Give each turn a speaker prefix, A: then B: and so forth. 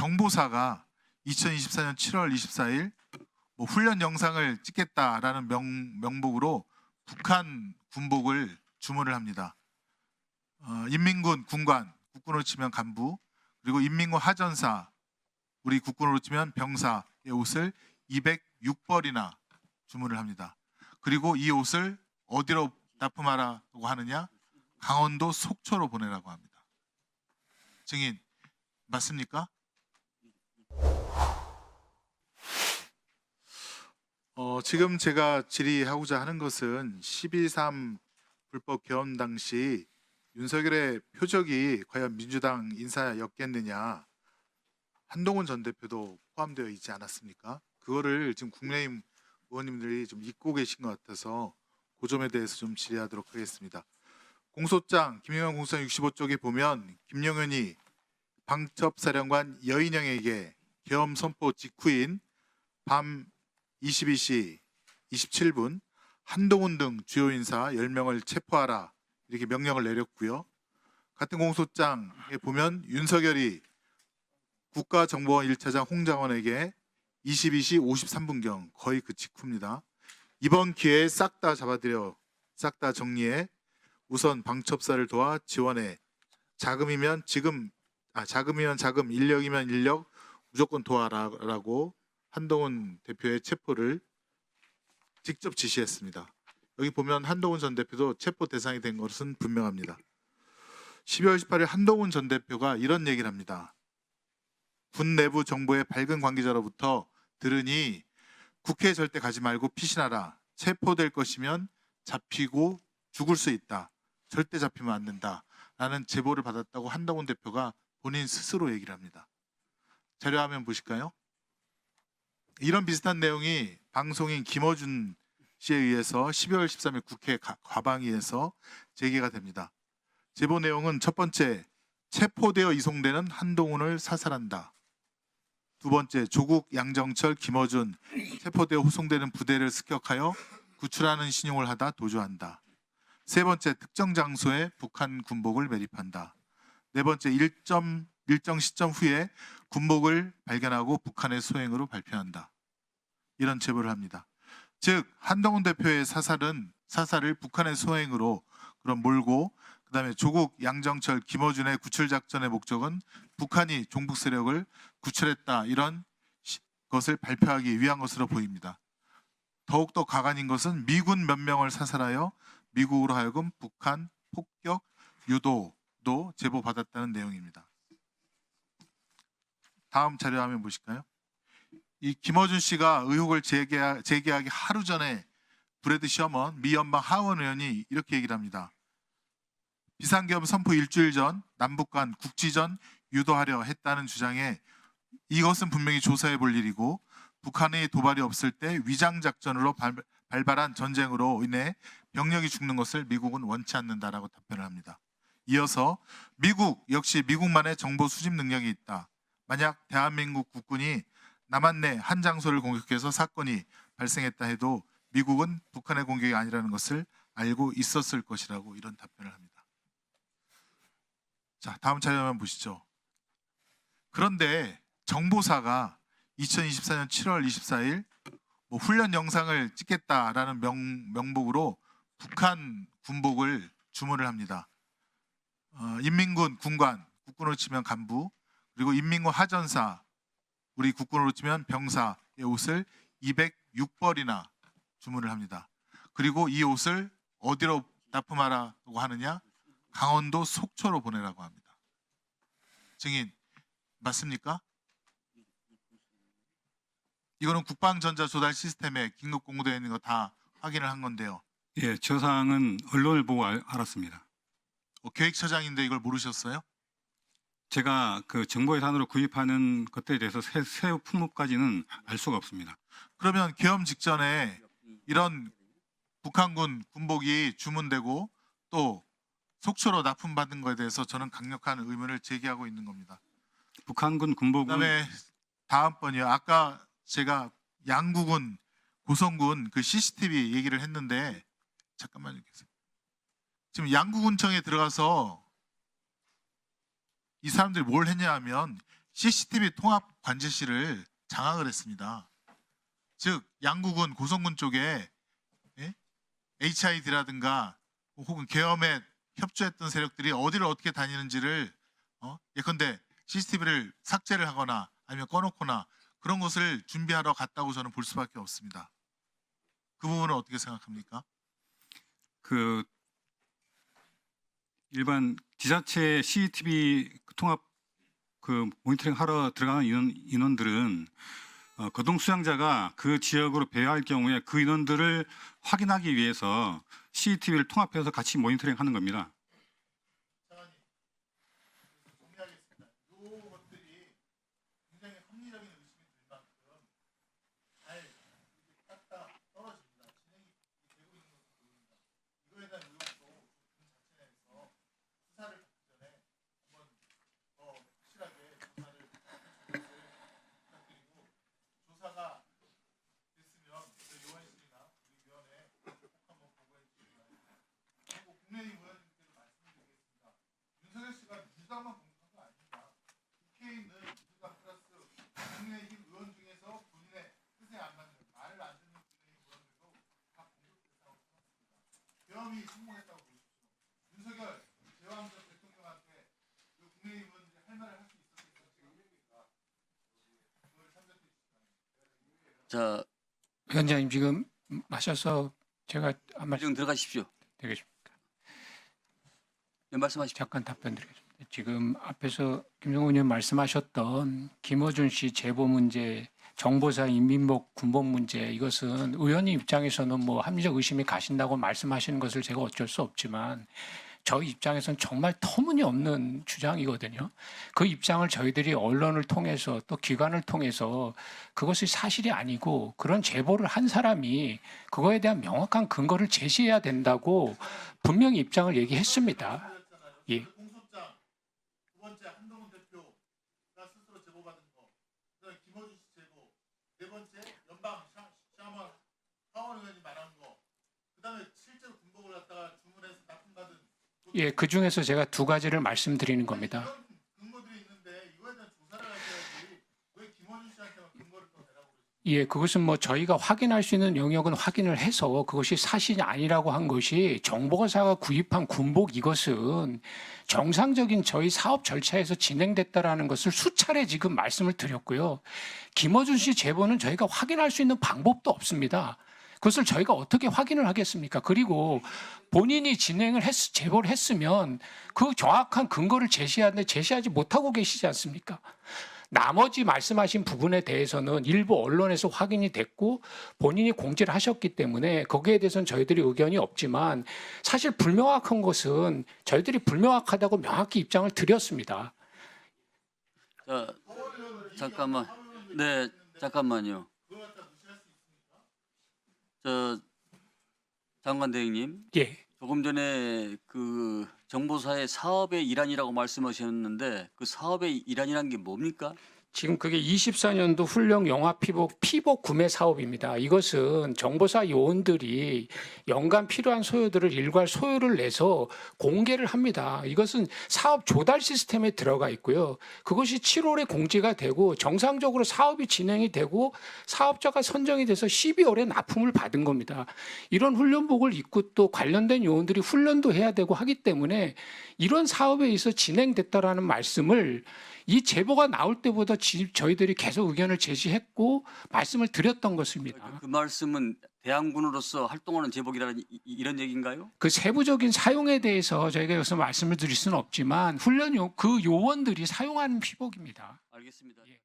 A: 정보사가 2024년 7월 24일 훈련 영상을 찍겠다라는 명목으로 북한 군복을 주문을 합니다. 인민군 군관, 국군으로 치면 간부, 그리고 인민군 하전사, 우리 국군으로 치면 병사의 옷을 206벌이나 주문을 합니다. 그리고 이 옷을 어디로 납품하라고 하느냐? 강원도 속초로 보내라고 합니다. 증인 맞습니까? 지금 제가 질의하고자 하는 것은 12.3 불법 개헌 당시 윤석열의 표적이 과연 민주당 인사였겠느냐, 한동훈 전 대표도 포함되어 있지 않았습니까? 그거를 지금 국민의힘 의원님들이 좀 잊고 계신 것 같아서 그 점에 대해서 좀 질의하도록 하겠습니다. 공소장, 김영현 공소장 65쪽에 보면 김영현이 방첩사령관 여인영에게 계엄 선포 직후인 밤 22시 27분 한동훈 등 주요 인사 10명을 체포하라 이렇게 명령을 내렸고요. 같은 공소장에 보면 윤석열이 국가정보원 1차장 홍장원에게 22시 53분경 거의 그 직후입니다. 이번 기회에 싹 다 잡아들여, 싹 다 정리해, 우선 방첩사를 도와 지원해, 자금이면 자금, 인력이면 인력 무조건 도와라라고 한동훈 대표의 체포를 직접 지시했습니다. 여기 보면 한동훈 전 대표도 체포 대상이 된 것은 분명합니다. 12월 18일 한동훈 전 대표가 이런 얘기를 합니다. 군 내부 정보의 밝은 관계자로부터 들으니 국회에 절대 가지 말고 피신하라. 체포될 것이면 잡히고 죽을 수 있다. 절대 잡히면 안 된다. 라는 제보를 받았다고 한동훈 대표가 본인 스스로 얘기를 합니다. 자료화면 보실까요? 이런 비슷한 내용이 방송인 김어준 씨에 의해서 12월 13일 국회 과방위에서 제기가 됩니다. 제보 내용은 첫 번째, 체포되어 이송되는 한동훈을 사살한다. 두 번째, 조국, 양정철, 김어준 체포되어 후송되는 부대를 습격하여 구출하는 신용을 하다 도주한다. 세 번째, 특정 장소에 북한 군복을 매립한다. 네 번째, 일정 시점 후에 군복을 발견하고 북한의 소행으로 발표한다. 이런 제보를 합니다. 즉 한동훈 대표의 사살을 북한의 소행으로 그럼 몰고, 그다음에 조국, 양정철, 김어준의 구출 작전의 목적은 북한이 종북 세력을 구출했다, 이런 것을 발표하기 위한 것으로 보입니다. 더욱더 가관인 것은 미군 몇 명을 사살하여 미국으로 하여금 북한 폭격 유도도 제보받았다는 내용입니다. 다음 자료화면 보실까요? 이 김어준 씨가 의혹을 제기하기 하루 전에 브래드 셔먼 미 연방 하원 의원이 이렇게 얘기를 합니다. 비상계엄 선포 일주일 전 남북 간 국지전 유도하려 했다는 주장에 이것은 분명히 조사해 볼 일이고 북한의 도발이 없을 때 위장작전으로 발발한 전쟁으로 인해 병력이 죽는 것을 미국은 원치 않는다라고 답변을 합니다. 이어서 미국 역시 미국만의 정보 수집 능력이 있다. 만약 대한민국 국군이 남한 내 한 장소를 공격해서 사건이 발생했다 해도 미국은 북한의 공격이 아니라는 것을 알고 있었을 것이라고 이런 답변을 합니다. 자, 다음 자료만 보시죠. 그런데 정보사가 2024년 7월 24일 훈련 영상을 찍겠다라는 명목으로 북한 군복을 주문을 합니다. 인민군 군관, 국군으로 치면 간부, 그리고 인민군 하전사, 우리 국군으로 치면 병사의 옷을 206벌이나 주문을 합니다. 그리고 이 옷을 어디로 납품하라고 하느냐? 강원도 속초로 보내라고 합니다. 증인 맞습니까? 이거는 국방전자 조달 시스템에 긴급 공고되어 있는 거 다 확인을 한 건데요.
B: 예, 저 사항은 언론을 보고 알았습니다.
A: 계획처장인데 이걸 모르셨어요?
B: 제가 그 정보예산으로 구입하는 것들에 대해서 새 품목까지는 알 수가 없습니다.
A: 그러면 계엄 직전에 이런 북한군 군복이 주문되고 또 속초로 납품받은 것에 대해서 저는 강력한 의문을 제기하고 있는 겁니다.
B: 북한군 군복은
A: 그다음에 다음번이요. 아까 제가 양구군, 고성군 그 CCTV 얘기를 했는데 잠깐만요. 지금 양구군청에 들어가서 이 사람들이 뭘 했냐 하면 CCTV 통합 관제실을 장악을 했습니다. 즉 양구군 고성군 쪽에 HID라든가 혹은 계엄에 협조했던 세력들이 어디를 어떻게 다니는지를 예컨대 CCTV를 삭제를 하거나 아니면 꺼놓거나 그런 것을 준비하러 갔다고 저는 볼 수밖에 없습니다. 그 부분은 어떻게 생각합니까?
B: 그 일반 지자체 CCTV 통합 그 모니터링 하러 들어가는 인원들은 거동 수양자가 그 지역으로 배회할 경우에 그 인원들을 확인하기 위해서 CCTV를 통합해서 같이 모니터링 하는 겁니다.
A: 정리하겠습니다. 이 것들이 굉장히 합리적인 의심이 들 만큼 잘 딱딱 떨어집니다. 진행이 되고 있는 것으로 보입니다. 이거에 대한 의혹도 군 자체 내에서 수사를 받기 전에 한번 더 확실하게 조사를 부탁드리고 조사가 됐으면 그 요원실이나 우리 위원회 꼭 한번 보고해 주시기 바랍니다. 그리고 국민의힘은 말씀드리겠습니다. 윤석열 씨가 민주당만 공격한 거 아닙니다. 국회에 있는 민주당 플러스 국민의힘 의원 중에서 본인의 뜻에 안 맞는 말을 안 듣는 국민의힘 의원들도 다 공격 대상으로 삼았습니다. 계엄이 성공했다고 보십시오. 윤석열 제왕 전 대통령한테 그 국민의힘 의원들이 할 말을 할 수 있었을까? 그걸 참작해 주시기 바랍니다.
C: 자,
D: 위원장님 지금 마셔서 제가 한 말씀
C: 지금 들어가십시오.
D: 되겠습니까?
C: 네, 말씀하십시오.
D: 잠깐 답변 드리겠습니다. 지금 앞에서 김성훈 의원 말씀하셨던 김어준 씨 제보 문제, 정보사 인민복 군복 문제, 이것은 의원님 입장에서는 뭐 합리적 의심이 가신다고 말씀하시는 것을 제가 어쩔 수 없지만 저희 입장에서는 정말 터무니없는 주장이거든요. 그 입장을 저희들이 언론을 통해서 또 기관을 통해서 그것이 사실이 아니고 그런 제보를 한 사람이 그거에 대한 명확한 근거를 제시해야 된다고 분명히 입장을 얘기했습니다. 예.
A: 공소장 두 번째 한동훈 대표가 스스로 제보받은 거, 그다음에 김어준 씨 제보, 네 번째 연방 샤먼 하원 의원이 말한 거, 그다음에 실제로 군복을 갖다가 주문해서 납품받은
D: 예, 그 중에서 제가 두 가지를 말씀드리는 겁니다.
A: 이런 근거들이 있는데 이거에 대한 조사를 하셔야지 왜 김어준 씨한테만 근거를 또 내라고 그러시죠?
D: 예, 그것은 뭐 저희가 확인할 수 있는 영역은 확인을 해서 그것이 사실이 아니라고 한 것이 정보사가 구입한 군복 이것은 정상적인 저희 사업 절차에서 진행됐다라는 것을 수차례 지금 말씀을 드렸고요. 김어준 씨 제보는 저희가 확인할 수 있는 방법도 없습니다. 그것을 저희가 어떻게 확인을 하겠습니까? 그리고 본인이 제보를 했으면 그 정확한 근거를 제시하는데 제시하지 못하고 계시지 않습니까? 나머지 말씀하신 부분에 대해서는 일부 언론에서 확인이 됐고 본인이 공지를 하셨기 때문에 거기에 대해서는 저희들이 의견이 없지만 사실 불명확한 것은 저희들이 불명확하다고 명확히 입장을 드렸습니다.
C: 자, 잠깐만. 네, 잠깐만요. 저 장관 대행님,
D: 예.
C: 조금 전에 그 정보사의 사업의 일환이라고 말씀하셨는데 그 사업의 일환이란 게 뭡니까?
D: 지금 그게 24년도 훈령 영화 피복 구매 사업입니다. 이것은 정보사 요원들이 연간 필요한 소요들을 일괄 소요를 내서 공개를 합니다. 이것은 사업 조달 시스템에 들어가 있고요. 그것이 7월에 공지가 되고 정상적으로 사업이 진행이 되고 사업자가 선정이 돼서 12월에 납품을 받은 겁니다. 이런 훈련복을 입고 또 관련된 요원들이 훈련도 해야 되고 하기 때문에 이런 사업에 있어 진행됐다라는 말씀을 이 제보가 나올 때보다 저희들이 계속 의견을 제시했고 말씀을 드렸던 것입니다.
C: 그 말씀은 대항군으로서 활동하는 제복이라는 이런 얘기인가요?
D: 그 세부적인 사용에 대해서 저희가 여기서 말씀을 드릴 수는 없지만 그 요원들이 사용하는 피복입니다.
C: 알겠습니다.
D: 예.